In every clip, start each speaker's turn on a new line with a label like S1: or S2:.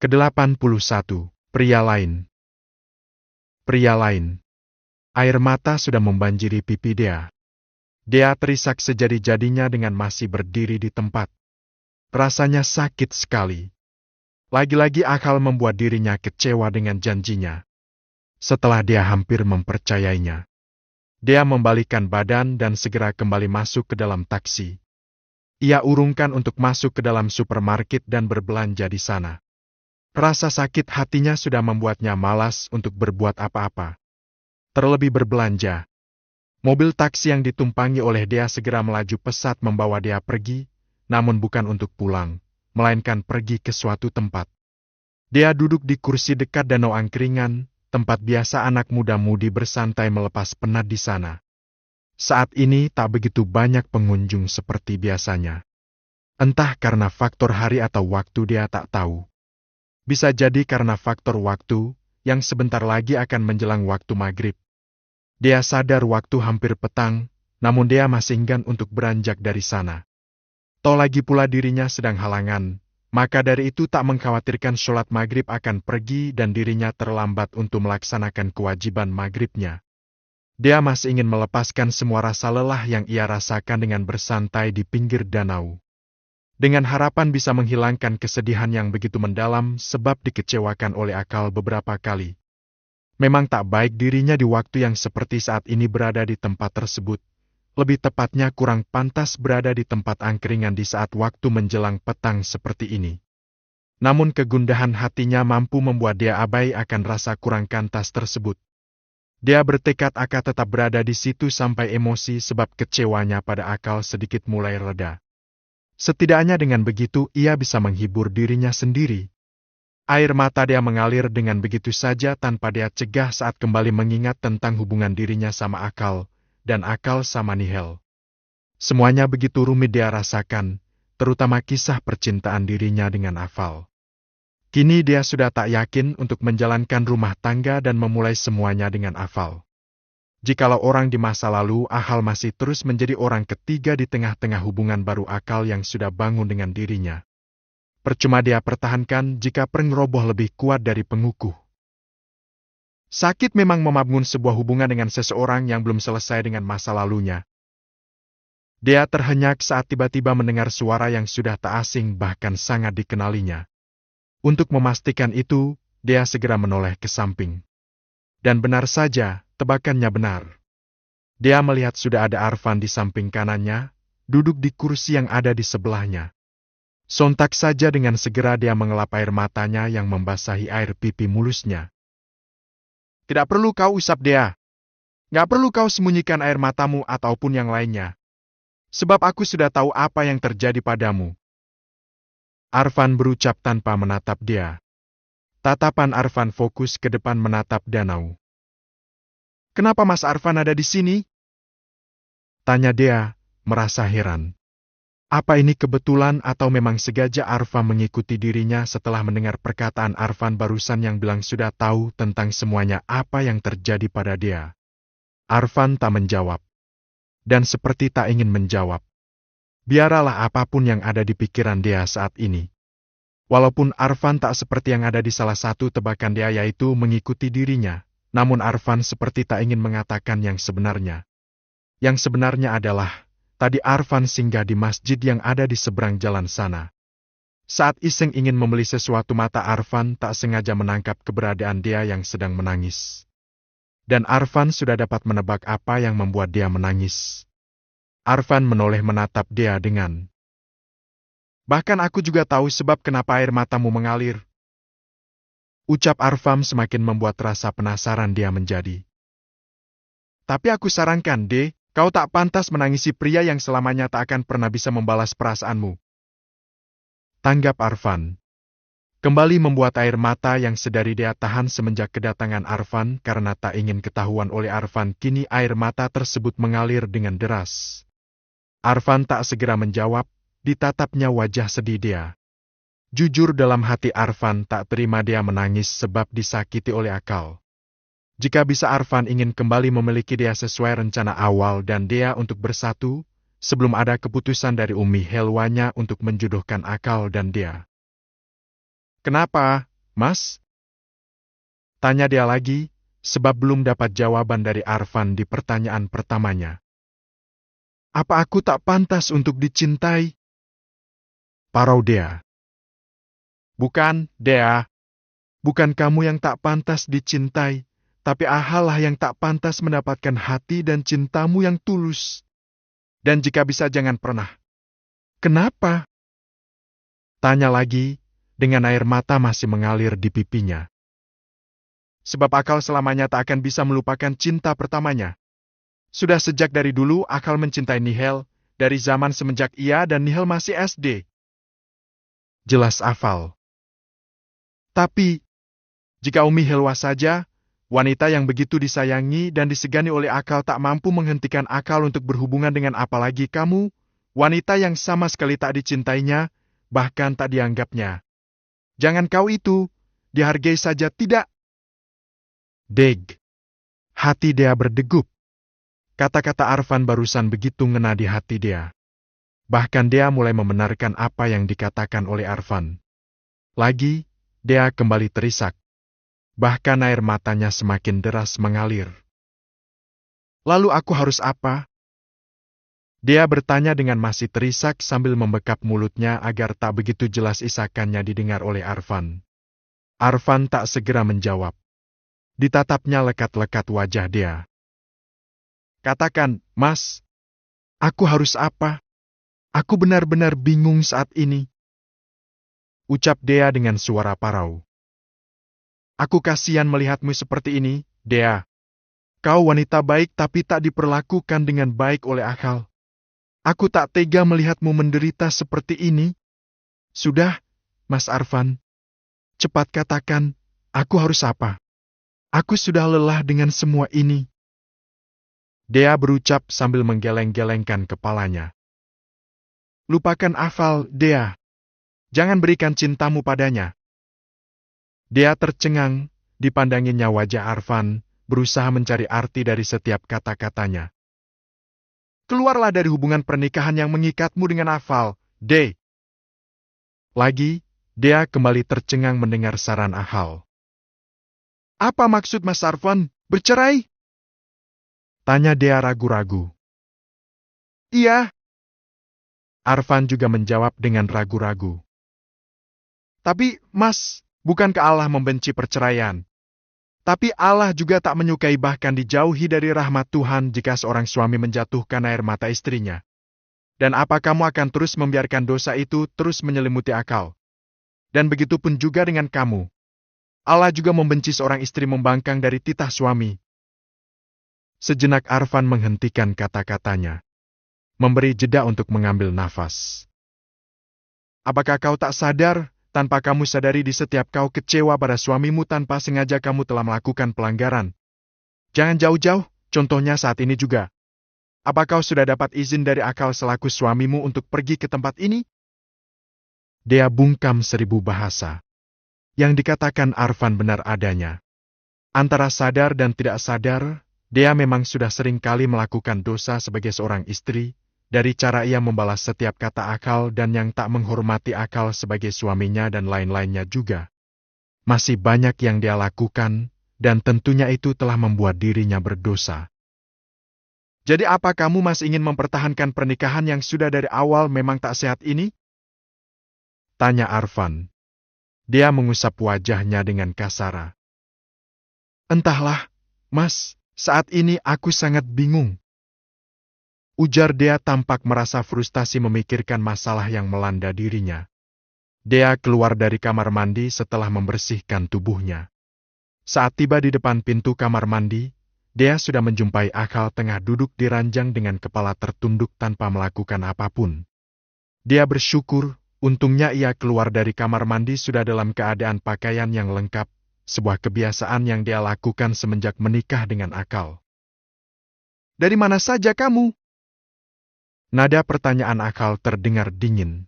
S1: ke-81. Pria lain. Pria lain. Air mata sudah membanjiri pipi Dea. Dea terisak sejadi-jadinya dengan masih berdiri di tempat. Rasanya sakit sekali. Lagi-lagi akal membuat dirinya kecewa dengan janjinya. Setelah dia hampir mempercayainya, Dea membalikkan badan dan segera kembali masuk ke dalam taksi. Ia urungkan untuk masuk ke dalam supermarket dan berbelanja di sana. Rasa sakit hatinya sudah membuatnya malas untuk berbuat apa-apa. Terlebih berbelanja. Mobil taksi yang ditumpangi oleh Dea segera melaju pesat membawa Dea pergi, namun bukan untuk pulang, melainkan pergi ke suatu tempat. Dea duduk di kursi dekat danau angkringan, tempat biasa anak muda-mudi bersantai melepas penat di sana. Saat ini tak begitu banyak pengunjung seperti biasanya. Entah karena faktor hari atau waktu Dea tak tahu. Bisa jadi karena faktor waktu, yang sebentar lagi akan menjelang waktu maghrib. Dea sadar waktu hampir petang, namun Dea masih enggan untuk beranjak dari sana. Toh lagi pula dirinya sedang halangan, maka dari itu tak mengkhawatirkan sholat maghrib akan pergi dan dirinya terlambat untuk melaksanakan kewajiban maghribnya. Dea masih ingin melepaskan semua rasa lelah yang ia rasakan dengan bersantai di pinggir danau. Dengan harapan bisa menghilangkan kesedihan yang begitu mendalam sebab dikecewakan oleh akal beberapa kali. Memang tak baik dirinya di waktu yang seperti saat ini berada di tempat tersebut. Lebih tepatnya kurang pantas berada di tempat angkringan di saat waktu menjelang petang seperti ini. Namun kegundahan hatinya mampu membuat dia abai akan rasa kurang pantas tersebut. Dia bertekad akan tetap berada di situ sampai emosi sebab kecewanya pada akal sedikit mulai reda. Setidaknya dengan begitu ia bisa menghibur dirinya sendiri. Air mata dia mengalir dengan begitu saja tanpa dia cegah saat kembali mengingat tentang hubungan dirinya sama akal, dan akal sama Nihel. Semuanya begitu rumit dia rasakan, terutama kisah percintaan dirinya dengan Afal. Kini dia sudah tak yakin untuk menjalankan rumah tangga dan memulai semuanya dengan Afal. Jikalau orang di masa lalu Ahal masih terus menjadi orang ketiga di tengah-tengah hubungan baru akal yang sudah bangun dengan dirinya. Percuma dia pertahankan jika perang roboh lebih kuat dari pengukuh. Sakit memang memabun sebuah hubungan dengan seseorang yang belum selesai dengan masa lalunya. Dia terhenyak saat tiba-tiba mendengar suara yang sudah tak asing bahkan sangat dikenalinya. Untuk memastikan itu, dia segera menoleh ke samping. Dan benar saja, tebakannya benar. Dia melihat sudah ada Arfan di samping kanannya, duduk di kursi yang ada di sebelahnya. Sontak saja dengan segera dia mengelap air matanya yang membasahi air pipi mulusnya. Tidak perlu kau usap Dea. Nggak perlu kau sembunyikan air matamu ataupun yang lainnya. Sebab aku sudah tahu apa yang terjadi padamu. Arfan berucap tanpa menatap dia. Tatapan Arfan fokus ke depan menatap danau. Kenapa Mas Arfan ada di sini? Tanya Dea, merasa heran. Apa ini kebetulan atau memang sengaja Arfan mengikuti dirinya setelah mendengar perkataan Arfan barusan yang bilang sudah tahu tentang semuanya apa yang terjadi pada Dea. Arfan tak menjawab. Dan seperti tak ingin menjawab. Biarlah apapun yang ada di pikiran Dea saat ini. Walaupun Arfan tak seperti yang ada di salah satu tebakan Dea yaitu mengikuti dirinya, namun Arfan seperti tak ingin mengatakan yang sebenarnya. Yang sebenarnya adalah, tadi Arfan singgah di masjid yang ada di seberang jalan sana. Saat iseng ingin membeli sesuatu mata Arfan tak sengaja menangkap keberadaan Dea yang sedang menangis. Dan Arfan sudah dapat menebak apa yang membuat dia menangis. Arfan menoleh menatap Dea dengan, bahkan aku juga tahu sebab kenapa air matamu mengalir. Ucap Arfan semakin membuat rasa penasaran dia menjadi. Tapi aku sarankan, kau tak pantas menangisi pria yang selamanya tak akan pernah bisa membalas perasaanmu. Tanggap Arfan. Kembali membuat air mata yang sedari dia tahan semenjak kedatangan Arfan karena tak ingin ketahuan oleh Arfan, kini air mata tersebut mengalir dengan deras. Arfan tak segera menjawab, ditatapnya wajah sedih dia. Jujur dalam hati Arfan tak terima dia menangis sebab disakiti oleh akal. Jika bisa Arfan ingin kembali memiliki dia sesuai rencana awal dan dia untuk bersatu, sebelum ada keputusan dari Umi Helwanya untuk menjodohkan akal dan dia. Kenapa? Mas? Tanya dia lagi, sebab belum dapat jawaban dari Arfan di pertanyaan pertamanya. Apa aku tak pantas untuk dicintai? Parau Dea. Bukan, Dea. Bukan kamu yang tak pantas dicintai, tapi Ahal lah yang tak pantas mendapatkan hati dan cintamu yang tulus. Dan jika bisa jangan pernah. Kenapa? Tanya lagi, dengan air mata masih mengalir di pipinya. Sebab Akal selamanya tak akan bisa melupakan cinta pertamanya. Sudah sejak dari dulu Akal mencintai Nihel, dari zaman semenjak ia dan Nihel masih SD. Jelas Afal. Tapi, jika Umi Helwa saja, wanita yang begitu disayangi dan disegani oleh Akal tak mampu menghentikan Akal untuk berhubungan dengan apalagi kamu, wanita yang sama sekali tak dicintainya, bahkan tak dianggapnya. Jangan kau itu, dihargai saja tidak. Deg. Hati Dea berdegup. Kata-kata Arfan barusan begitu ngena di hati Dea. Bahkan Dea mulai membenarkan apa yang dikatakan oleh Arfan. Lagi, Dea kembali terisak. Bahkan air matanya semakin deras mengalir. Lalu aku harus apa? Dea bertanya dengan masih terisak sambil membekap mulutnya agar tak begitu jelas isakannya didengar oleh Arfan. Arfan tak segera menjawab. Ditatapnya lekat-lekat wajah Dea. Katakan, Mas, aku harus apa? Aku benar-benar bingung saat ini. Ucap Dea dengan suara parau. Aku kasihan melihatmu seperti ini, Dea. Kau wanita baik tapi tak diperlakukan dengan baik oleh Akal. Aku tak tega melihatmu menderita seperti ini. Sudah, Mas Arfan. Cepat katakan, aku harus apa? Aku sudah lelah dengan semua ini. Dea berucap sambil menggeleng-gelengkan kepalanya. Lupakan Afal, Dea. Jangan berikan cintamu padanya. Dea tercengang, dipandanginya wajah Arfan, berusaha mencari arti dari setiap kata-katanya. Keluarlah dari hubungan pernikahan yang mengikatmu dengan Afal, De. Lagi, Dea kembali tercengang mendengar saran Ahal. Apa maksud Mas Arfan, bercerai? Tanya Dea ragu-ragu. Iya. Arfan juga menjawab dengan ragu-ragu. Tapi, Mas, bukankah Allah membenci perceraian? Tapi Allah juga tak menyukai bahkan dijauhi dari rahmat Tuhan jika seorang suami menjatuhkan air mata istrinya. Dan apa kamu akan terus membiarkan dosa itu terus menyelimuti Akal? Dan begitu pun juga dengan kamu. Allah juga membenci seorang istri membangkang dari titah suami. Sejenak Arfan menghentikan kata-katanya. Memberi jeda untuk mengambil nafas. Apakah kau tak sadar, tanpa kamu sadari di setiap kau kecewa pada suamimu tanpa sengaja kamu telah melakukan pelanggaran? Jangan jauh-jauh, contohnya saat ini juga. Apa kau sudah dapat izin dari Akal selaku suamimu untuk pergi ke tempat ini? Dea bungkam 1000 bahasa. Yang dikatakan Arfan benar adanya. Antara sadar dan tidak sadar, Dea memang sudah sering kali melakukan dosa sebagai seorang istri, dari cara ia membalas setiap kata Akal dan yang tak menghormati Akal sebagai suaminya dan lain-lainnya juga. Masih banyak yang dia lakukan, dan tentunya itu telah membuat dirinya berdosa. Jadi apa kamu masih ingin mempertahankan pernikahan yang sudah dari awal memang tak sehat ini? Tanya Arfan. Dia mengusap wajahnya dengan kasar. Entahlah, Mas, saat ini aku sangat bingung. Ujar Dea tampak merasa frustasi memikirkan masalah yang melanda dirinya. Dea keluar dari kamar mandi setelah membersihkan tubuhnya. Saat tiba di depan pintu kamar mandi, Dea sudah menjumpai Akal tengah duduk di ranjang dengan kepala tertunduk tanpa melakukan apapun. Dia bersyukur, untungnya ia keluar dari kamar mandi sudah dalam keadaan pakaian yang lengkap, sebuah kebiasaan yang dia lakukan semenjak menikah dengan Akal. Dari mana saja kamu? Nada pertanyaan Akal terdengar dingin.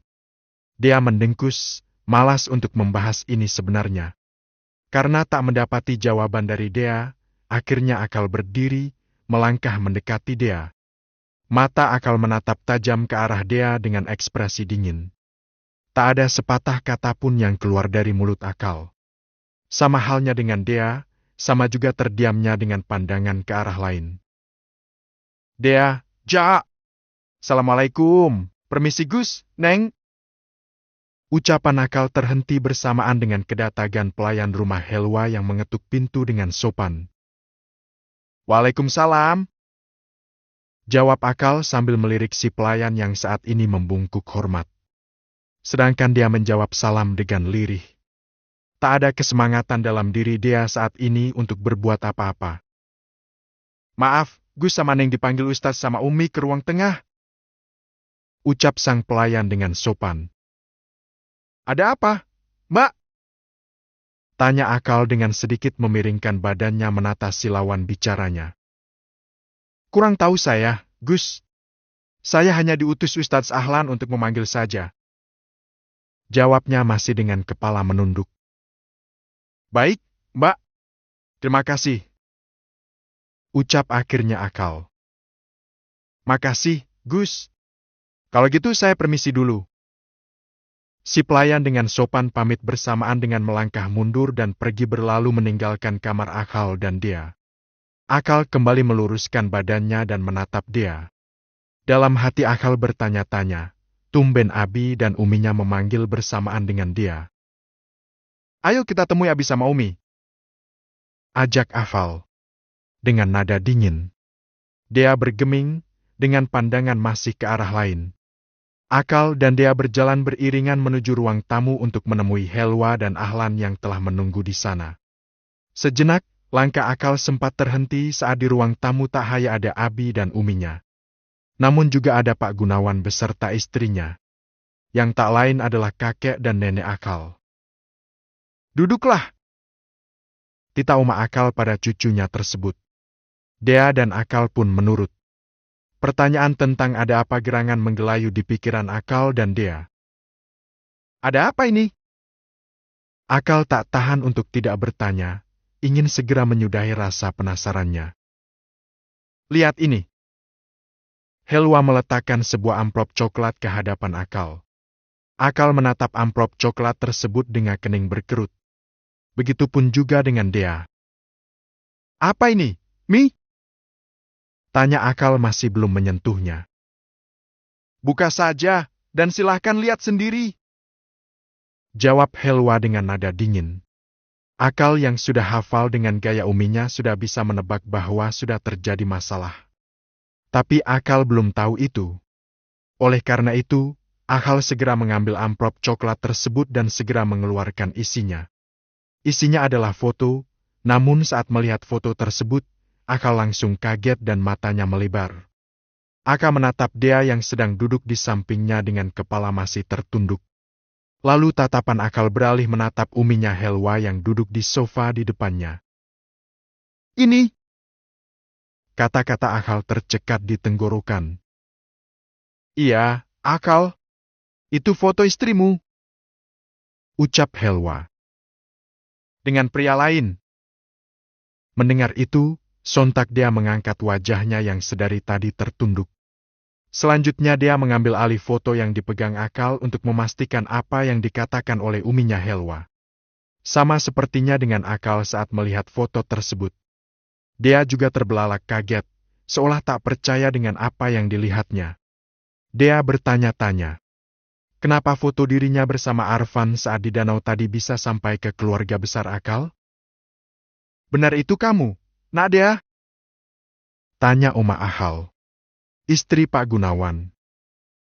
S1: Dia mendengkus, malas untuk membahas ini sebenarnya. Karena tak mendapati jawaban dari Dea, akhirnya Akal berdiri, melangkah mendekati Dea. Mata Akal menatap tajam ke arah Dea dengan ekspresi dingin. Tak ada sepatah kata pun yang keluar dari mulut Akal. Sama halnya dengan Dea, sama juga terdiamnya dengan pandangan ke arah lain. Dea, Ja! Assalamualaikum. Permisi Gus, Neng. Ucapan Akal terhenti bersamaan dengan kedatangan pelayan rumah Helwa yang mengetuk pintu dengan sopan. Waalaikumsalam. Jawab Akal sambil melirik si pelayan yang saat ini membungkuk hormat. Sedangkan dia menjawab salam dengan lirih. Tak ada kesemangatan dalam diri dia saat ini untuk berbuat apa-apa. Maaf, Gus sama Neng dipanggil Ustadz sama Umi ke ruang tengah. Ucap sang pelayan dengan sopan. Ada apa, Mbak? Tanya Akal dengan sedikit memiringkan badannya menata si lawan bicaranya. Kurang tahu saya, Gus. Saya hanya diutus Ustadz Ahlan untuk memanggil saja. Jawabnya masih dengan kepala menunduk. Baik, Mbak. Terima kasih. Ucap akhirnya Akal. Makasih, Gus. Kalau gitu saya permisi dulu. Si pelayan dengan sopan pamit bersamaan dengan melangkah mundur dan pergi berlalu meninggalkan kamar Akal dan dia. Akal kembali meluruskan badannya dan menatap dia. Dalam hati Akal bertanya-tanya, tumben Abi dan Uminya memanggil bersamaan dengan dia. Ayo kita temui Abi sama Umi. Ajak Akal. Dengan nada dingin. Dia bergeming, dengan pandangan masih ke arah lain. Akal dan dia berjalan beriringan menuju ruang tamu untuk menemui Helwa dan Ahlan yang telah menunggu di sana. Sejenak, langkah Akal sempat terhenti saat di ruang tamu tak hanya ada Abi dan Uminya. Namun juga ada Pak Gunawan beserta istrinya. Yang tak lain adalah kakek dan nenek Akal. Duduklah! Tita Uma Akal pada cucunya tersebut. Dea dan Akal pun menurut. Pertanyaan tentang ada apa gerangan menggelayu di pikiran Akal dan Dea. Ada apa ini? Akal tak tahan untuk tidak bertanya, ingin segera menyudahi rasa penasarannya. Lihat ini. Helwa meletakkan sebuah amplop coklat ke hadapan Akal. Akal menatap amplop coklat tersebut dengan kening berkerut. Begitupun juga dengan Dea. Apa ini, Mi? Tanya Akal masih belum menyentuhnya. Buka saja, dan silahkan lihat sendiri. Jawab Helwa dengan nada dingin. Akal yang sudah hafal dengan gaya Uminya sudah bisa menebak bahwa sudah terjadi masalah. Tapi Akal belum tahu itu. Oleh karena itu, Akal segera mengambil amplop coklat tersebut dan segera mengeluarkan isinya. Isinya adalah foto, namun saat melihat foto tersebut, Akal langsung kaget dan matanya melebar. Akal menatap Dea yang sedang duduk di sampingnya dengan kepala masih tertunduk. Lalu tatapan Akal beralih menatap Uminya Helwa yang duduk di sofa di depannya. Ini! Kata-kata Akal tercekat di tenggorokan. Iya, Akal. Itu foto istrimu. Ucap Helwa. Dengan pria lain. Mendengar itu, sontak dia mengangkat wajahnya yang sedari tadi tertunduk. Selanjutnya dia mengambil alih foto yang dipegang Akal untuk memastikan apa yang dikatakan oleh Uminya Helwa. Sama sepertinya dengan Akal saat melihat foto tersebut. Dia juga terbelalak kaget, seolah tak percaya dengan apa yang dilihatnya. Dia bertanya-tanya. Kenapa foto dirinya bersama Arfan saat di danau tadi bisa sampai ke keluarga besar Akal? Benar itu kamu, Nadia? Tanya Oma Ahal. Istri Pak Gunawan.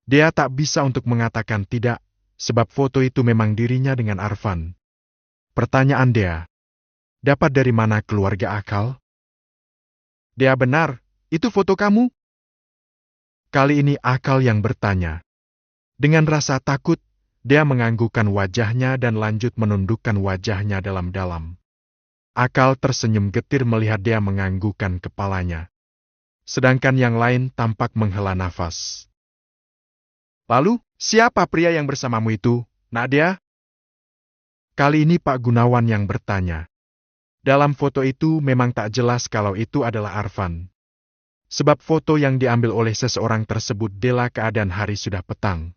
S1: Dia tak bisa untuk mengatakan tidak, sebab foto itu memang dirinya dengan Arfan. Pertanyaan dia. Dapat dari mana keluarga Akal? Dia benar, itu foto kamu? Kali ini Akal yang bertanya. Dengan rasa takut, dia menganggukkan wajahnya dan lanjut menundukkan wajahnya dalam-dalam. Akal tersenyum getir melihat dia menganggukkan kepalanya. Sedangkan yang lain tampak menghela nafas. Lalu, siapa pria yang bersamamu itu, Nadia? Kali ini Pak Gunawan yang bertanya. Dalam foto itu memang tak jelas kalau itu adalah Arfan. Sebab foto yang diambil oleh seseorang tersebut dela keadaan hari sudah petang.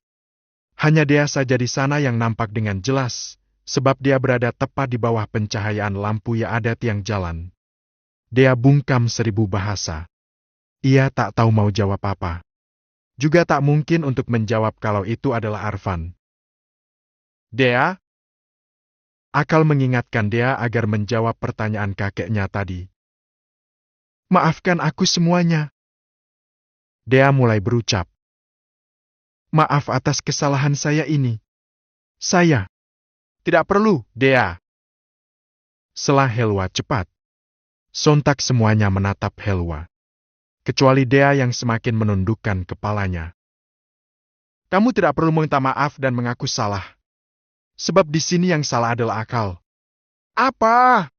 S1: Hanya dia saja di sana yang nampak dengan jelas, sebab dia berada tepat di bawah pencahayaan lampu yang ada tiang jalan. Dea bungkam 1000 bahasa. Ia tak tahu mau jawab apa. Juga tak mungkin untuk menjawab kalau itu adalah Arfan. Dea? Akal mengingatkan Dea agar menjawab pertanyaan kakeknya tadi. Maafkan aku semuanya. Dea mulai berucap. Maaf atas kesalahan saya ini. Saya. Tidak perlu, Dea. Selah Helwa cepat. Sontak semuanya menatap Helwa. Kecuali Dea yang semakin menundukkan kepalanya. Kamu tidak perlu minta maaf dan mengaku salah. Sebab di sini yang salah adalah Akal. Apa?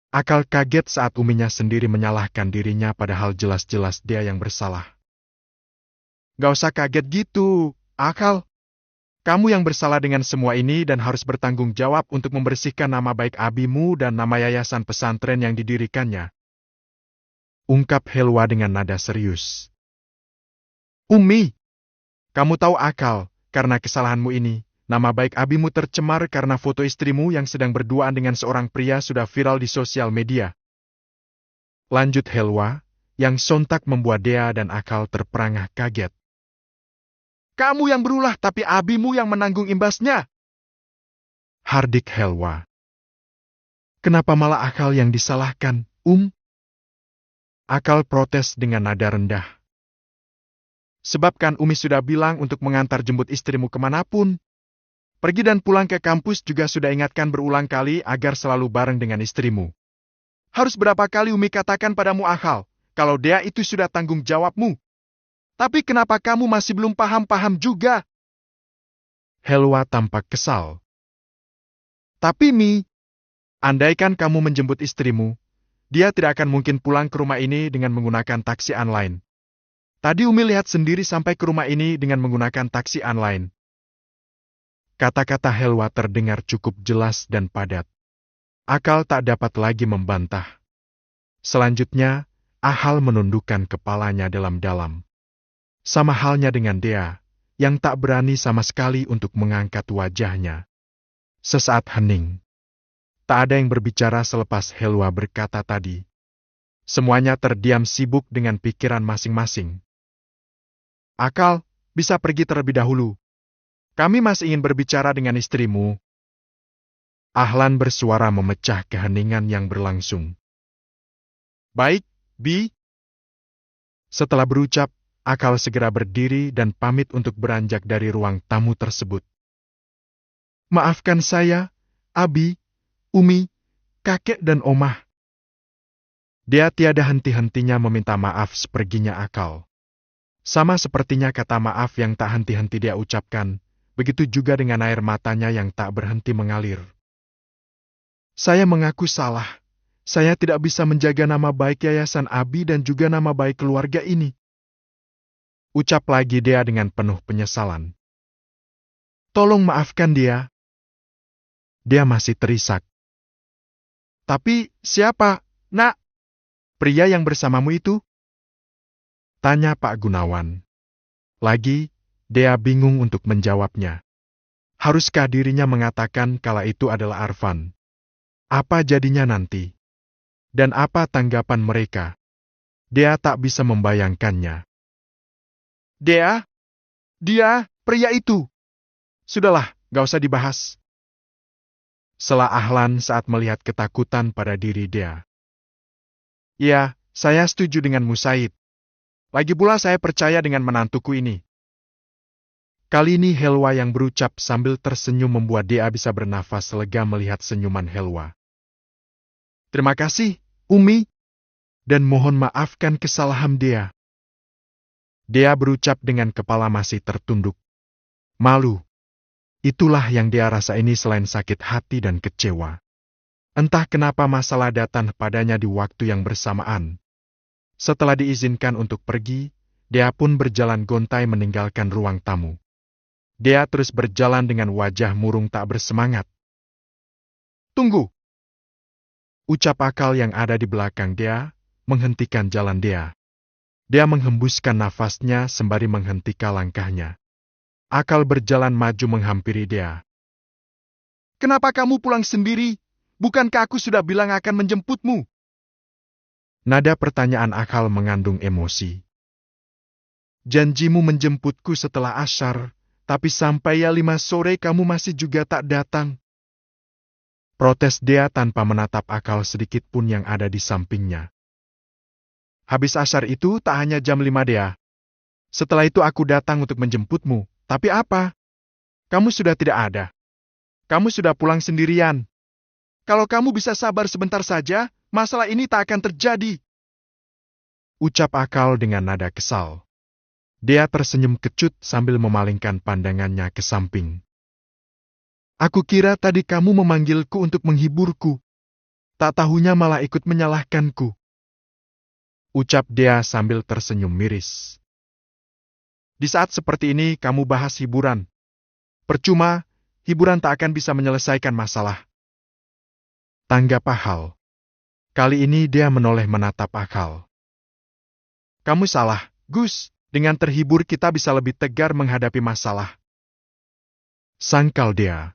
S1: Akal kaget saat uminya sendiri menyalahkan dirinya padahal jelas-jelas dia yang bersalah. Gak usah kaget gitu, Akal. Kamu yang bersalah dengan semua ini dan harus bertanggung jawab untuk membersihkan nama baik abimu dan nama yayasan pesantren yang didirikannya. Ungkap Helwa dengan nada serius. Umi, kamu tahu Akal, karena kesalahanmu ini, nama baik abimu tercemar karena foto istrimu yang sedang berduaan dengan seorang pria sudah viral di sosial media. Lanjut Helwa, yang sontak membuat Dea dan Akal terperangah kaget. Kamu yang berulah, tapi abimu yang menanggung imbasnya. Hardik Helwa. Kenapa malah Akal yang disalahkan, Akal protes dengan nada rendah. Sebab kan Umi sudah bilang untuk mengantar jemput istrimu kemanapun. Pergi dan pulang ke kampus juga sudah ingatkan berulang kali agar selalu bareng dengan istrimu. Harus berapa kali Umi katakan padamu Akal, kalau Dea itu sudah tanggung jawabmu. Tapi kenapa kamu masih belum paham-paham juga? Helwa tampak kesal. Tapi Mi, andaikan kamu menjemput istrimu, dia tidak akan mungkin pulang ke rumah ini dengan menggunakan taksi online. Tadi Umi lihat sendiri sampai ke rumah ini dengan menggunakan taksi online. Kata-kata Helwa terdengar cukup jelas dan padat. Akal tak dapat lagi membantah. Selanjutnya, Ahal menundukkan kepalanya dalam-dalam. Sama halnya dengan Dea, yang tak berani sama sekali untuk mengangkat wajahnya. Sesaat hening. Tak ada yang berbicara selepas Helwa berkata tadi. Semuanya terdiam sibuk dengan pikiran masing-masing. Akal, bisa pergi terlebih dahulu. Kami masih ingin berbicara dengan istrimu. Ahlan bersuara memecah keheningan yang berlangsung. Baik, Bi. Setelah berucap, Akal segera berdiri dan pamit untuk beranjak dari ruang tamu tersebut. Maafkan saya, Abi, Umi, kakek dan omah. Dia tiada henti-hentinya meminta maaf seperginya Akal. Sama sepertinya kata maaf yang tak henti-henti dia ucapkan, begitu juga dengan air matanya yang tak berhenti mengalir. Saya mengaku salah. Saya tidak bisa menjaga nama baik yayasan Abi dan juga nama baik keluarga ini. Ucap lagi dia dengan penuh penyesalan. Tolong maafkan dia. Dia masih terisak. Tapi siapa, Nak? Pria yang bersamamu itu? Tanya Pak Gunawan. Lagi, dia bingung untuk menjawabnya. Haruskah dirinya mengatakan kalau itu adalah Arfan? Apa jadinya nanti? Dan apa tanggapan mereka? Dia tak bisa membayangkannya. Dia, pria itu. Sudahlah, gak usah dibahas. Sela Ahlan saat melihat ketakutan pada diri dia. Ya, saya setuju dengan Musaid. Lagi pula saya percaya dengan menantuku ini. Kali ini Helwa yang berucap sambil tersenyum membuat dia bisa bernafas lega melihat senyuman Helwa. Terima kasih, Umi. Dan mohon maafkan kesalahan dia. Dia berucap dengan kepala masih tertunduk. Malu. Itulah yang dia rasa ini selain sakit hati dan kecewa. Entah kenapa masalah datang padanya di waktu yang bersamaan. Setelah diizinkan untuk pergi, dia pun berjalan gontai meninggalkan ruang tamu. Dia terus berjalan dengan wajah murung tak bersemangat. Tunggu! Ucap Akal yang ada di belakang dia, menghentikan jalan dia. Dia menghembuskan nafasnya sembari menghentikan langkahnya. Akal berjalan maju menghampiri dia.
S2: Kenapa kamu pulang sendiri? Bukankah aku sudah bilang akan menjemputmu?
S1: Nada pertanyaan Akal mengandung emosi. Janjimu menjemputku setelah asyar, tapi sampai ya 5 sore kamu masih juga tak datang. Protes Dea tanpa menatap Akal sedikit pun yang ada di sampingnya. Habis asyar itu tak hanya jam 5 Dea. Setelah itu aku datang untuk menjemputmu, tapi apa? Kamu sudah tidak ada. Kamu sudah pulang sendirian. Kalau kamu bisa sabar sebentar saja, masalah ini tak akan terjadi. Ucap Akal dengan nada kesal. Dea tersenyum kecut sambil memalingkan pandangannya ke samping. Aku kira tadi kamu memanggilku untuk menghiburku. Tak tahunya malah ikut menyalahkanku. Ucap Dea sambil tersenyum miris. Di saat seperti ini kamu bahas hiburan. Percuma, hiburan tak akan bisa menyelesaikan masalah. Tanggap Akal. Kali ini dia menoleh menatap Akal. Kamu salah, Gus. Dengan terhibur kita bisa lebih tegar menghadapi masalah. Sangkal Dea.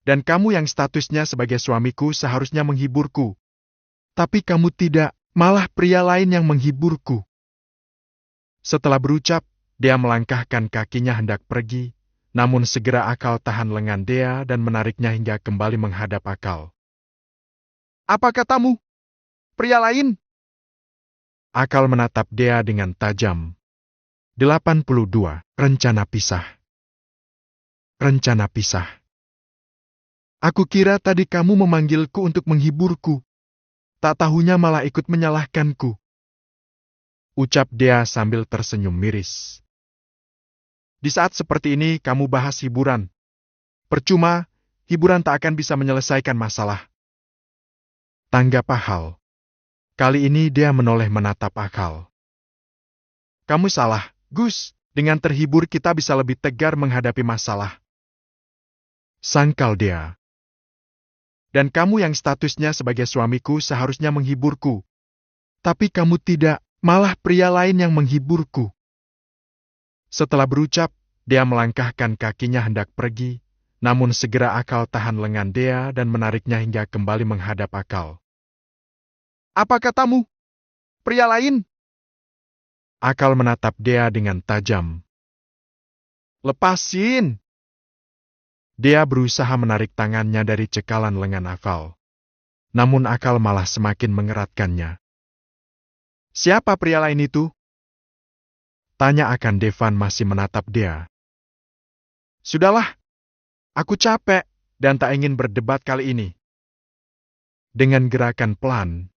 S1: Dan kamu yang statusnya sebagai suamiku seharusnya menghiburku. Tapi kamu tidak, malah pria lain yang menghiburku. Setelah berucap, Dea melangkahkan kakinya hendak pergi, namun segera Akal tahan lengan Dea dan menariknya hingga kembali menghadap Akal.
S2: Apa katamu? Pria lain?
S1: Akal menatap Dea dengan tajam. 82. Rencana pisah. Rencana pisah. Aku kira tadi kamu memanggilku untuk menghiburku. Tak tahunya malah ikut menyalahkanku. Ucap Dea sambil tersenyum miris. Di saat seperti ini kamu bahas hiburan. Percuma, hiburan tak akan bisa menyelesaikan masalah. Tanggap Akal. Kali ini dia menoleh menatap Akal. Kamu salah, Gus. Dengan terhibur kita bisa lebih tegar menghadapi masalah. Sangkal Dea. Dan kamu yang statusnya sebagai suamiku seharusnya menghiburku. Tapi kamu tidak, malah pria lain yang menghiburku. Setelah berucap, Dea melangkahkan kakinya hendak pergi, namun segera Akal tahan lengan Dea dan menariknya hingga kembali menghadap Akal.
S2: Apa katamu? Pria lain?
S1: Akal menatap Dea dengan tajam.
S2: Lepasin!
S1: Dea berusaha menarik tangannya dari cekalan lengan Akal. Namun Akal malah semakin mengeratkannya.
S2: Siapa pria lain itu?
S1: Tanya akan Devan masih menatap Dea.
S2: Sudahlah, aku capek dan tak ingin berdebat kali ini.
S1: Dengan gerakan pelan,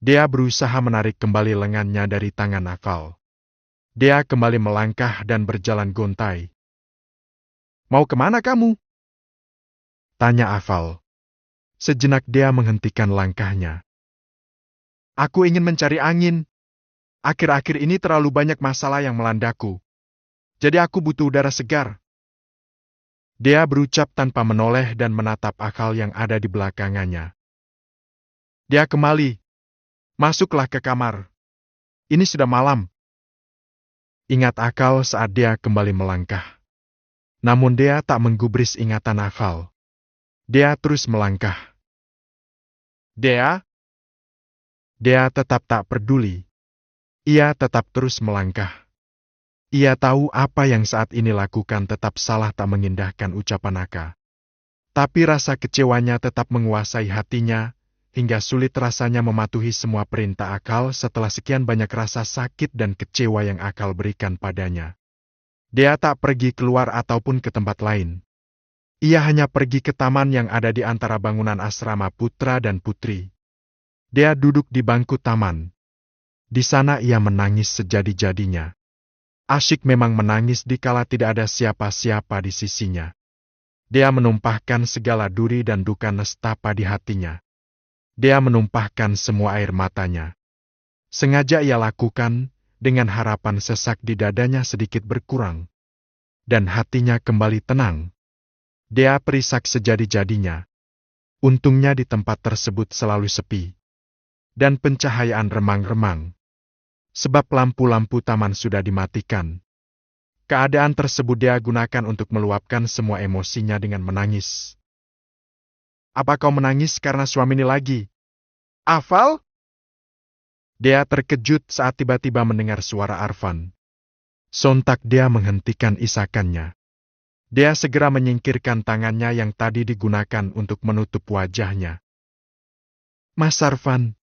S1: Dea berusaha menarik kembali lengannya dari tangan Akal. Dea kembali melangkah dan berjalan gontai.
S2: Mau kemana kamu?
S1: Tanya Akal. Sejenak Dea menghentikan langkahnya.
S2: Aku ingin mencari angin. Akhir-akhir ini terlalu banyak masalah yang melandaku. Jadi aku butuh udara segar.
S1: Dea berucap tanpa menoleh dan menatap Akal yang ada di belakangannya.
S2: Dia kembali. Masuklah ke kamar. Ini sudah malam.
S1: Ingat Akal saat Dea kembali melangkah. Namun Dea tak menggubris ingatan Akal. Dea terus melangkah.
S2: Dea?
S1: Dea tetap tak peduli. Ia tetap terus melangkah. Ia tahu apa yang saat ini lakukan tetap salah tak mengindahkan ucapan Aka. Tapi rasa kecewanya tetap menguasai hatinya, hingga sulit rasanya mematuhi semua perintah Akal setelah sekian banyak rasa sakit dan kecewa yang Akal berikan padanya. Dea tak pergi keluar ataupun ke tempat lain. Ia hanya pergi ke taman yang ada di antara bangunan asrama putra dan putri. Dea duduk di bangku taman. Di sana ia menangis sejadi-jadinya. Asyik memang menangis dikala tidak ada siapa-siapa di sisinya. Dea menumpahkan segala duri dan duka nestapa di hatinya. Dea menumpahkan semua air matanya. Sengaja ia lakukan, dengan harapan sesak di dadanya sedikit berkurang. Dan hatinya kembali tenang. Dea perisak sejadi-jadinya. Untungnya di tempat tersebut selalu sepi. Dan pencahayaan remang-remang. Sebab lampu-lampu taman sudah dimatikan. Keadaan tersebut Dea gunakan untuk meluapkan semua emosinya dengan menangis.
S2: Apa kau menangis karena suami ini lagi? Afal?
S1: Dea terkejut saat tiba-tiba mendengar suara Arfan. Sontak dia menghentikan isakannya. Dia segera menyingkirkan tangannya yang tadi digunakan untuk menutup wajahnya.
S2: Mas Arfan.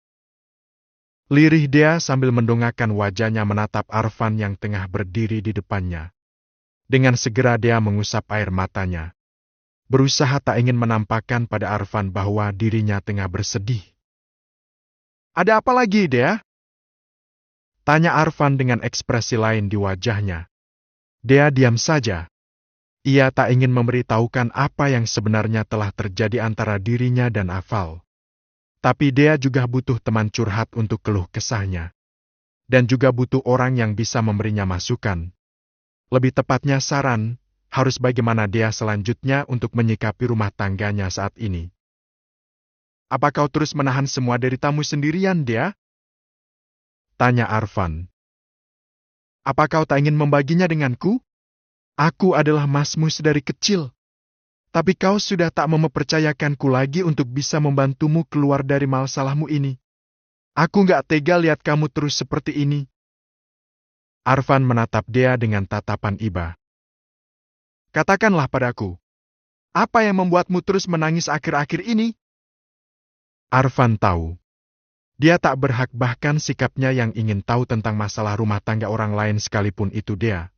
S1: Lirih dia sambil mendongakkan wajahnya menatap Arfan yang tengah berdiri di depannya. Dengan segera dia mengusap air matanya. Berusaha tak ingin menampakkan pada Arfan bahwa dirinya tengah bersedih.
S2: Ada apa lagi, Dea?
S1: Tanya Arfan dengan ekspresi lain di wajahnya. Dea diam saja. Ia tak ingin memberitahukan apa yang sebenarnya telah terjadi antara dirinya dan Afal. Tapi Dea juga butuh teman curhat untuk keluh kesahnya. Dan juga butuh orang yang bisa memberinya masukan. Lebih tepatnya saran, harus bagaimana Dea selanjutnya untuk menyikapi rumah tangganya saat ini.
S2: Apa kau terus menahan semua deritamu sendirian, Dea?
S1: Tanya Arfan.
S2: Apa kau tak ingin membaginya denganku? Aku adalah masmu sedari kecil. Tapi kau sudah tak mempercayakanku lagi untuk bisa membantumu keluar dari masalahmu ini. Aku gak tega lihat kamu terus seperti ini.
S1: Arfan menatap Dea dengan tatapan iba.
S2: Katakanlah padaku, apa yang membuatmu terus menangis akhir-akhir ini?
S1: Arfan tahu. Dia tak berhak bahkan sikapnya yang ingin tahu tentang masalah rumah tangga orang lain sekalipun itu Dea.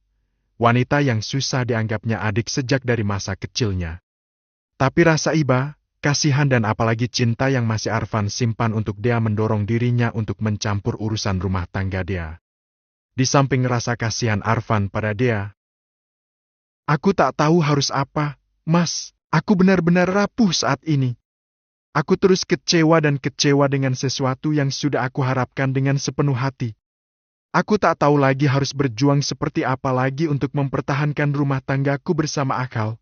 S1: Wanita yang susah dianggapnya adik sejak dari masa kecilnya. Tapi rasa iba, kasihan dan apalagi cinta yang masih Arfan simpan untuk Dea mendorong dirinya untuk mencampur urusan rumah tangga Dea. Di samping rasa kasihan Arfan pada Dea.
S2: Aku tak tahu harus apa, Mas. Aku benar-benar rapuh saat ini. Aku terus kecewa dengan sesuatu yang sudah aku harapkan dengan sepenuh hati. Aku tak tahu lagi harus berjuang seperti apa lagi untuk mempertahankan rumah tanggaku bersama Akal.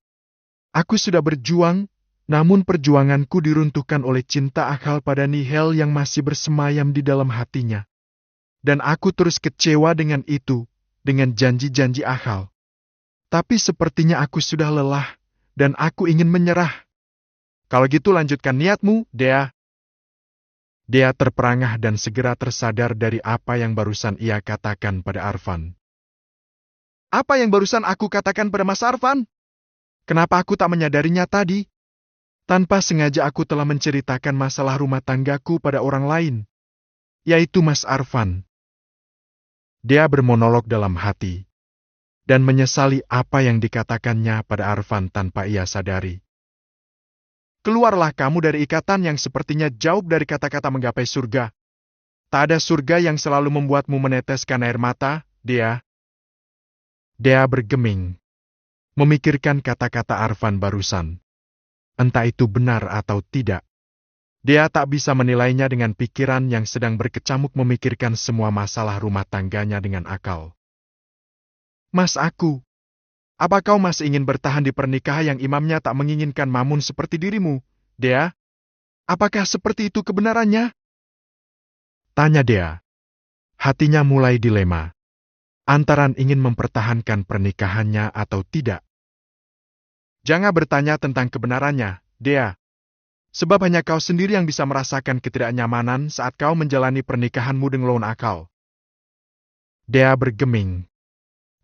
S2: Aku sudah berjuang, namun perjuanganku diruntuhkan oleh cinta Akal pada Nihel yang masih bersemayam di dalam hatinya. Dan aku terus kecewa dengan itu, dengan janji-janji Akal. Tapi sepertinya aku sudah lelah, dan aku ingin menyerah. Kalau gitu lanjutkan niatmu, Dea.
S1: Dea terperangah dan segera tersadar dari apa yang barusan ia katakan pada Arfan.
S2: Apa yang barusan aku katakan pada Mas Arfan? Kenapa aku tak menyadarinya tadi? Tanpa sengaja aku telah menceritakan masalah rumah tanggaku pada orang lain, yaitu Mas Arfan.
S1: Dia bermonolog dalam hati, dan menyesali apa yang dikatakannya pada Arfan tanpa ia sadari.
S2: Keluarlah kamu dari ikatan yang sepertinya jauh dari kata-kata menggapai surga. Tak ada surga yang selalu membuatmu meneteskan air mata, Dea.
S1: Dea bergeming, memikirkan kata-kata Arfan barusan. Entah itu benar atau tidak. Dia tak bisa menilainya dengan pikiran yang sedang berkecamuk memikirkan semua masalah rumah tangganya dengan akal.
S2: Mas aku, apa kau masih ingin bertahan di pernikahan yang imamnya tak menginginkan Mamun seperti dirimu, Dea? Apakah seperti itu kebenarannya?
S1: Tanya Dea. Hatinya mulai dilema. Antaran ingin mempertahankan pernikahannya atau tidak.
S2: Jangan bertanya tentang kebenarannya, Dea. Sebab hanya kau sendiri yang bisa merasakan ketidaknyamanan saat kau menjalani pernikahanmu dengan lawan Akal.
S1: Dea bergeming,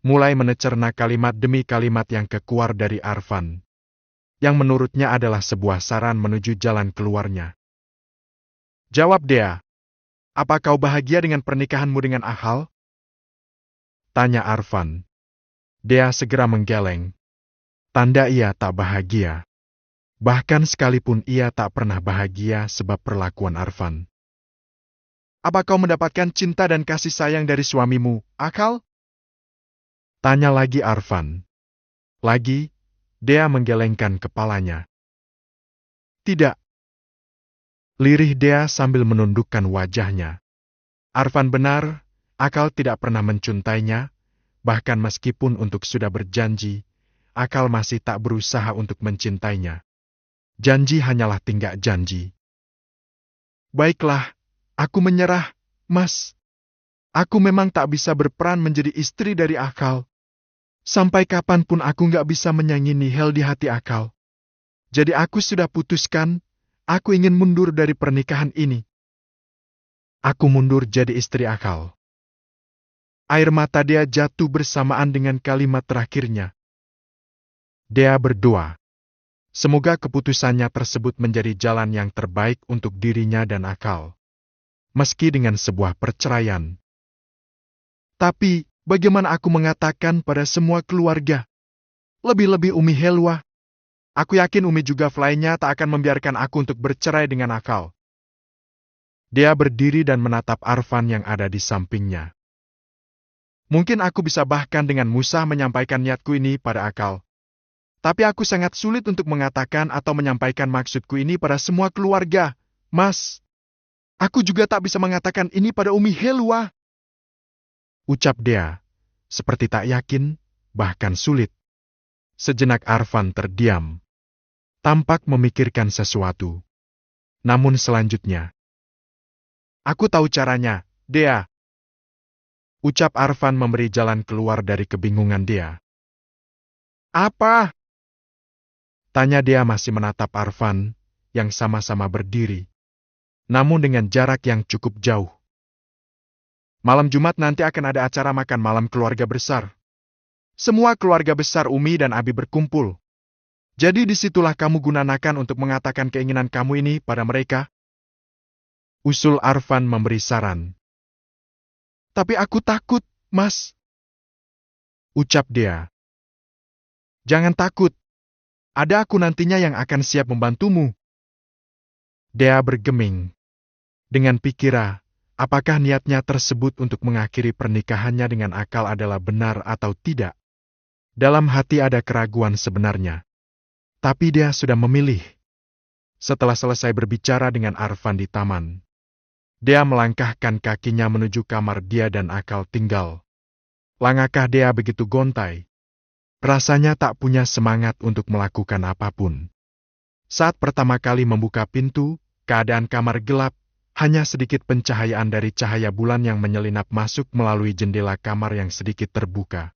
S1: mulai menecerna kalimat demi kalimat yang keluar dari Arfan, yang menurutnya adalah sebuah saran menuju jalan keluarnya.
S2: Jawab Dea, apa kau bahagia dengan pernikahanmu dengan Akal?
S1: Tanya Arfan. Dea segera menggeleng. Tanda ia tak bahagia. Bahkan sekalipun ia tak pernah bahagia sebab perlakuan Arfan.
S2: Apa kau mendapatkan cinta dan kasih sayang dari suamimu, Akal?
S1: Tanya lagi Arfan. Lagi, Dea menggelengkan kepalanya.
S2: Tidak.
S1: Lirih Dea sambil menundukkan wajahnya.
S2: Arfan benar,
S1: Akal tidak pernah mencintainya, bahkan meskipun untuk sudah berjanji, Akal masih tak berusaha untuk mencintainya. Janji hanyalah tinggak janji.
S2: Baiklah, aku menyerah, Mas. Aku memang tak bisa berperan menjadi istri dari Akal. Sampai kapanpun aku gak bisa menyayangi Nihel di hati Akal. Jadi aku sudah putuskan, Aku ingin mundur dari pernikahan ini. Aku mundur jadi istri Akal. Air mata Dea jatuh bersamaan dengan kalimat terakhirnya. Dea berdoa. Semoga keputusannya tersebut menjadi jalan yang terbaik untuk dirinya dan Akal. Meski dengan sebuah perceraian. Tapi, bagaimana aku mengatakan pada semua keluarga? Lebih-lebih Umi Helwa. Aku yakin Umi juga lainnya tak akan membiarkan aku untuk bercerai dengan Akal. Dia berdiri dan menatap Arfan yang ada di sampingnya. Mungkin aku bisa bahkan dengan Musa menyampaikan niatku ini pada Akal. Tapi aku sangat sulit untuk mengatakan atau menyampaikan maksudku ini pada semua keluarga, Mas. Aku juga tak bisa mengatakan ini pada Umi Helwa. Ucap Dea, seperti tak yakin, bahkan sulit. Sejenak Arfan terdiam. Tampak memikirkan sesuatu. Namun selanjutnya. Aku tahu caranya, Dea. Ucap Arfan memberi jalan keluar dari kebingungan Dea. Apa? Tanya Dea masih menatap Arfan, yang sama-sama berdiri. Namun dengan jarak yang cukup jauh. Malam Jumat nanti akan ada acara makan malam keluarga besar. Semua keluarga besar Umi dan Abi berkumpul. Jadi disitulah kamu gunakan untuk mengatakan keinginan kamu ini pada mereka. Usul Arfan memberi saran. Tapi aku takut, Mas. Ucap Dea. Jangan takut. Ada aku nantinya yang akan siap membantumu. Dea bergeming. Dengan pikiran, apakah niatnya tersebut untuk mengakhiri pernikahannya dengan Akal adalah benar atau tidak? Dalam hati ada keraguan sebenarnya. Tapi dia sudah memilih. Setelah selesai berbicara dengan Arfan di taman, Dea melangkahkan kakinya menuju kamar dia dan Akal tinggal. Langkah Dea begitu gontai. Rasanya tak punya semangat untuk melakukan apapun. Saat pertama kali membuka pintu, keadaan kamar gelap, hanya sedikit pencahayaan dari cahaya bulan yang menyelinap masuk melalui jendela kamar yang sedikit terbuka.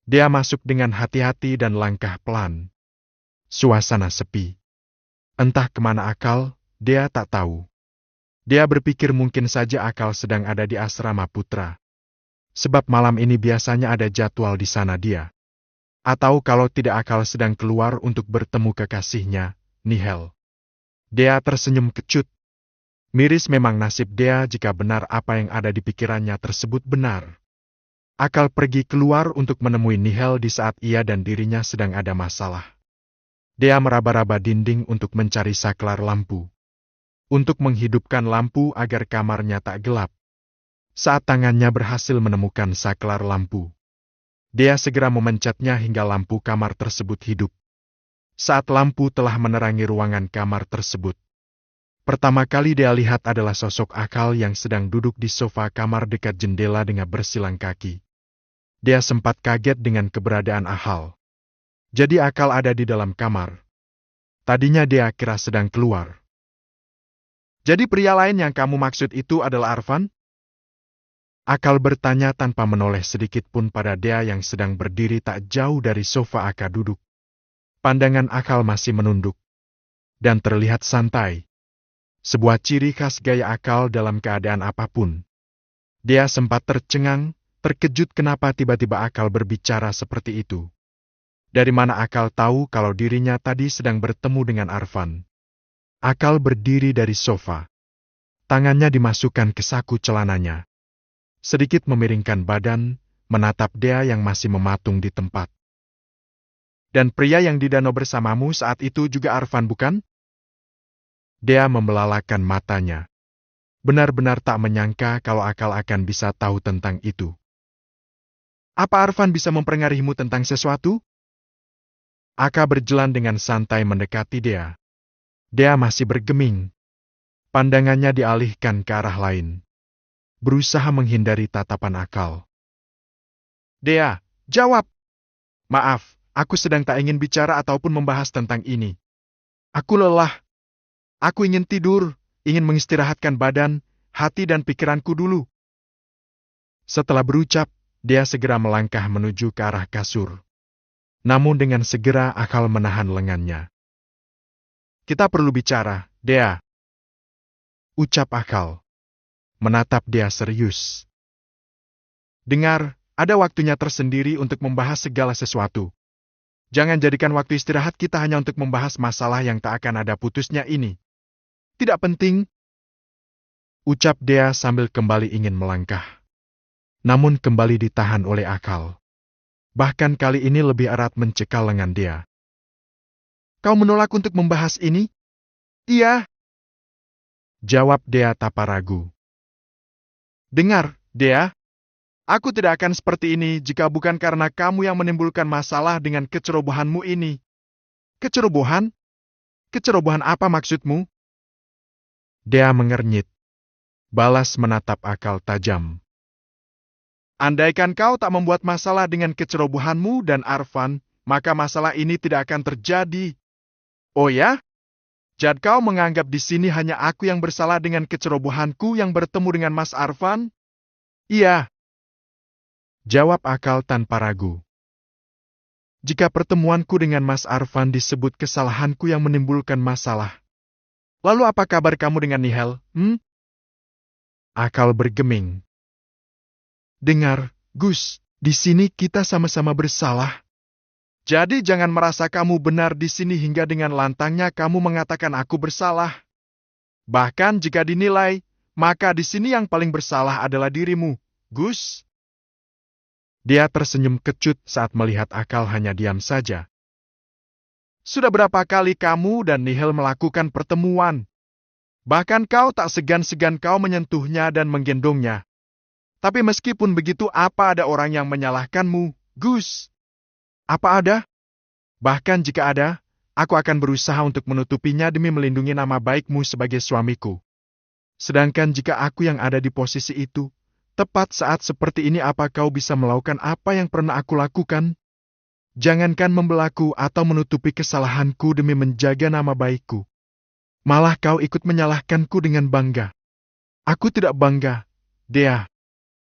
S2: Dia masuk dengan hati-hati dan langkah pelan. Suasana sepi. Entah kemana Akal, dia tak tahu. Dia berpikir mungkin saja Akal sedang ada di asrama putra. Sebab malam ini biasanya ada jadwal di sana dia. Atau kalau tidak Akal sedang keluar untuk bertemu kekasihnya, Nihel. Dia tersenyum kecut. Miris memang nasib Dea jika benar apa yang ada di pikirannya tersebut benar. Akal pergi keluar untuk menemui Nihel di saat ia dan dirinya sedang ada masalah. Dea meraba-raba dinding untuk mencari saklar lampu. Untuk menghidupkan lampu agar kamarnya tak gelap. Saat tangannya berhasil menemukan saklar lampu, Dea segera memencetnya hingga lampu kamar tersebut hidup. Saat lampu telah menerangi ruangan kamar tersebut, pertama kali Dea lihat adalah sosok Akal yang sedang duduk di sofa kamar dekat jendela dengan bersilang kaki. Dea sempat kaget dengan keberadaan Akal. Jadi Akal ada di dalam kamar. Tadinya Dea kira sedang keluar. Jadi pria lain yang kamu maksud itu adalah Arfan? Akal bertanya tanpa menoleh sedikit pun pada Dea yang sedang berdiri tak jauh dari sofa Akal duduk. Pandangan Akal masih menunduk. Dan terlihat santai. Sebuah ciri khas gaya Akal dalam keadaan apapun. Dia sempat tercengang, terkejut kenapa tiba-tiba Akal berbicara seperti itu. Dari mana Akal tahu kalau dirinya tadi sedang bertemu dengan Arfan? Akal berdiri dari sofa. Tangannya dimasukkan ke saku celananya. Sedikit memiringkan badan, menatap Dea yang masih mematung di tempat. Dan pria yang di danau bersamamu saat itu juga Arfan, bukan? Dea membelalakan matanya. Benar-benar tak menyangka kalau Akal akan bisa tahu tentang itu. Apa Arfan bisa mempengaruhimu tentang sesuatu? Akal berjalan dengan santai mendekati Dea. Dea masih bergeming. Pandangannya dialihkan ke arah lain. Berusaha menghindari tatapan Akal. Dea, jawab! Maaf, aku sedang tak ingin bicara ataupun membahas tentang ini. Aku lelah. Aku ingin tidur, ingin mengistirahatkan badan, hati dan pikiranku dulu. Setelah berucap, Dea segera melangkah menuju ke arah kasur. Namun dengan segera Akal menahan lengannya. Kita perlu bicara,
S1: Dea.
S2: Ucap Akal. Menatap dia serius. Dengar, ada waktunya tersendiri untuk membahas segala sesuatu. Jangan jadikan waktu istirahat kita hanya untuk membahas masalah yang tak akan ada putusnya ini. Tidak penting. Ucap Dea sambil kembali ingin melangkah. Namun kembali ditahan oleh Akal. Bahkan kali ini lebih erat mencekal lengan dia. Kau menolak untuk membahas ini? Iya. Jawab Dea tanpa ragu. Dengar, Dea. Aku tidak akan seperti ini jika bukan karena kamu yang menimbulkan masalah dengan kecerobohanmu ini. Kecerobohan? Kecerobohan apa maksudmu? Dea mengernyit. Balas menatap Akal tajam. Andaikan kau tak membuat masalah dengan kecerobohanmu dan Arfan, maka masalah ini tidak akan terjadi. Oh ya? Jadi kau menganggap di sini hanya aku yang bersalah dengan kecerobohanku yang bertemu dengan Mas Arfan? Iya. Jawab Akal tanpa ragu. Jika pertemuanku dengan Mas Arfan disebut kesalahanku yang menimbulkan masalah, lalu apa kabar kamu dengan Nihel? Akal bergeming. Dengar, Gus, di sini kita sama-sama bersalah. Jadi jangan merasa kamu benar di sini hingga dengan lantangnya kamu mengatakan aku bersalah. Bahkan jika dinilai, maka di sini yang paling bersalah adalah dirimu, Gus. Dia tersenyum kecut saat melihat Akal hanya diam saja. Sudah berapa kali kamu dan Nihel melakukan pertemuan? Bahkan kau tak segan-segan kau menyentuhnya dan menggendongnya. Tapi meskipun begitu, apa ada orang yang menyalahkanmu, Gus? Apa ada? Bahkan jika ada, aku akan berusaha untuk menutupinya demi melindungi nama baikmu sebagai suamiku. Sedangkan jika aku yang ada di posisi itu, tepat saat seperti ini apa kau bisa melakukan apa yang pernah aku lakukan? Jangankan membelaku atau menutupi kesalahanku demi menjaga nama baikku. Malah kau ikut menyalahkanku dengan bangga. Aku tidak bangga, Dea.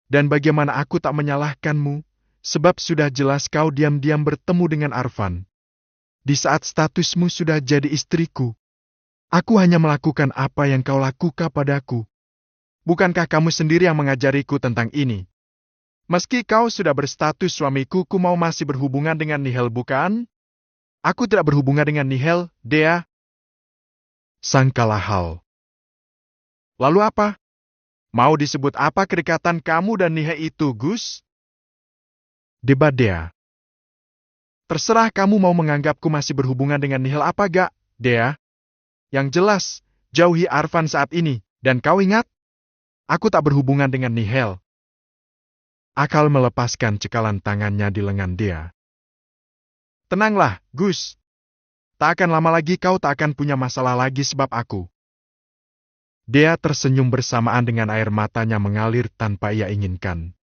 S2: Dan bagaimana aku tak menyalahkanmu, sebab sudah jelas kau diam-diam bertemu dengan Arfan. Di saat statusmu sudah jadi istriku. Aku hanya melakukan apa yang kau lakukan padaku. Bukankah kamu sendiri yang mengajariku tentang ini? Meski kau sudah berstatus suamiku, ku mau masih berhubungan dengan Nihel, bukan? Aku tidak berhubungan dengan Nihel, Dea. Sangkalah hal. Lalu apa? Mau disebut apa kedekatan kamu dan Nihel itu, Gus? Debat Dea. Terserah kamu mau menganggapku masih berhubungan dengan Nihel apa gak, Dea. Yang jelas, jauhi Arfan saat ini. Dan kau ingat? Aku tak berhubungan dengan Nihel. Akal melepaskan cekalan tangannya di lengan Dea. Tenanglah, Gus. Tak akan lama lagi kau tak akan punya masalah lagi sebab aku. Dea tersenyum bersamaan dengan air matanya mengalir tanpa ia inginkan.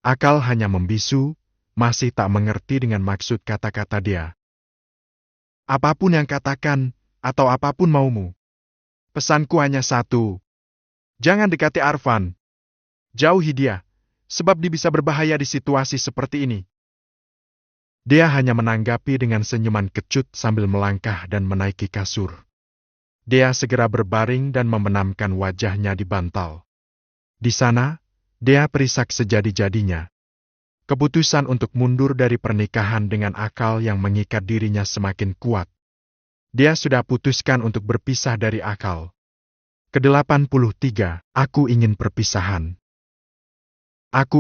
S2: Akal hanya membisu, masih tak mengerti dengan maksud kata-kata dia. Apapun yang katakan, atau apapun maumu. Pesanku hanya satu. Jangan dekati Arfan. Jauhi dia, sebab dia bisa berbahaya di situasi seperti ini. Dia hanya menanggapi dengan senyuman kecut sambil melangkah dan menaiki kasur. Dia segera berbaring dan membenamkan wajahnya di bantal. Di sana, dia perisak sejadi-jadinya. Keputusan untuk mundur dari pernikahan dengan Akal yang mengikat dirinya semakin kuat. Dia sudah putuskan untuk berpisah dari Akal. Ke-83, aku ingin perpisahan. Aku